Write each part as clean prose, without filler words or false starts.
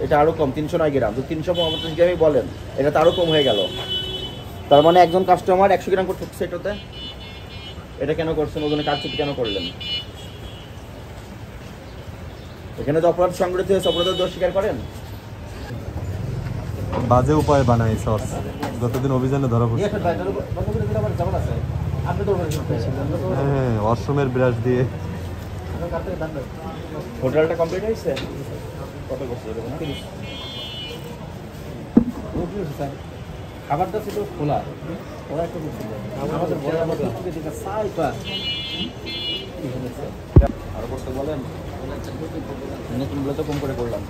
এটা আরও কম, 309 গ্রাম। তো 350 গ্রামই বলেন, এটা তো আরও কম হয়ে গেল। তার মানে একজন কাস্টমার 100 গ্রাম করে ঠকছে এটাতে। এটা কেন করছেন? ওজনে কারচুপি কেন করলেন? এখানে তো অপরাধ সংগঠিত হয়েছে, অপরাধের দোষ স্বীকার করেন। বাজে উপায় বানাই সস, যতদিন অভিযানে ধরা পড়ছে। হ্যাঁ, ওয়াশরুমের ব্রাশ দিয়ে। হোটেলটা কমপ্লিট হয়েছে? কত করছে? খাবারটা ছিল খোলা, ওরা একটু আমাদের বড় আমাদের আরো করতে বলেন। নতুন বলে তো কম করে করলাম।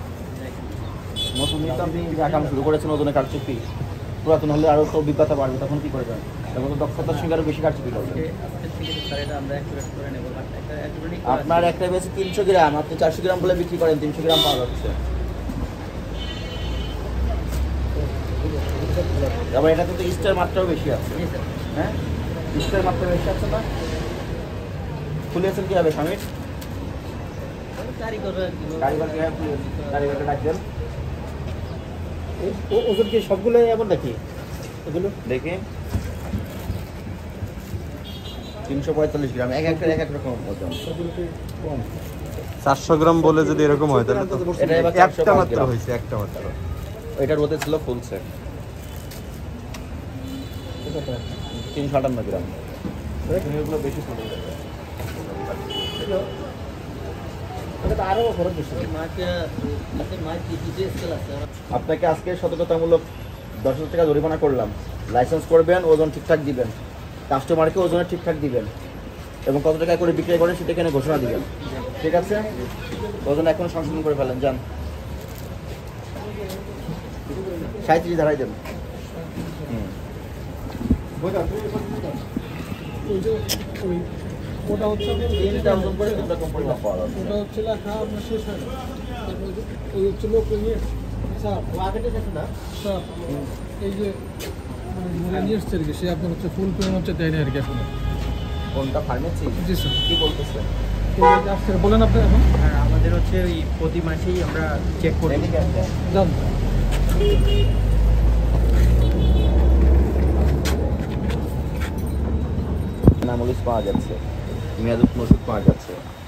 নতুন নিয়ে তো আপনি যা কাম শুরু করেছেন ওজনে কারচুপি, পুরাতন হলে আরও তো অভিজ্ঞতা বাড়বে, তখন কি করবেন? তখন তো দক্ষতার সঙ্গে আরও বেশি কারচুপি করবেন। আপনার একটা বেশি 300 গ্রাম, আপনি 400 গ্রাম বলে বিক্রি করেন, 300 গ্রাম পাওয়া যাচ্ছে। আবার এটা কিন্তু ইস্টের মাত্রাও বেশি আছে। হ্যাঁ, ইস্টের মাত্রা বেশি আছে না? খুলিয়েছেন কীভাবে স্বামীর? কারিগরকে ডাকবেন। ওজন কি সবগুলো এমন নাকি? এগুলো দেখি 345 গ্রাম, এক একটা এক এক রকম ওজন। 400 গ্রাম বলে যদি এরকম হয় তাহলে তো এটা এবার একটা 405 মাত্র গ্রাম হয়েছে, একটা মাত্র। এটা রোদে ছিল ফুলছে 358 গ্রাম। এগুলো বেশি ফুলে যাবে। আরো খরচ বেশি। আপনাকে আজকে সতর্কতামূলক 10,000 টাকা জরিমানা করলাম। লাইসেন্স করবেন, ওজন ঠিকঠাক দিবেন, কাস্টমারকে ওজনে ঠিকঠাক দিবেন, এবং কত টাকা করে বিক্রি করেন সেটা এখানে ঘোষণা দিবেন। ঠিক আছে? ওজন এখন সংশোধন করে ফেলেন, যান 37 ধারাই দেন। ওটা হচ্ছে 3টা ওজন করে 3 রকম পরিমাপ পাওয়া যাচ্ছে। ওটা হচ্ছে লেখা আপনার শেষ হয় না। ওই হচ্ছে লোক নিয়ে স্যার আগে শেষ না স্যার, এই যে মানে নিয়ে এসছে আর কি, সে আপনার হচ্ছে ফুল পেমেন্ট হচ্ছে দেয়নি আর কি এখন। কোনটা ফার্মেসি? জি স্যার। কি বলতেছেন? স্যার বলেন আপনি এখন। হ্যাঁ, আমাদের হচ্ছে ওই প্রতি মাসেই আমরা চেক করি। যান। নামলিশ পাওয়া যাচ্ছে, মেয়াদুত্তম ওষুধ পাওয়া যাচ্ছে।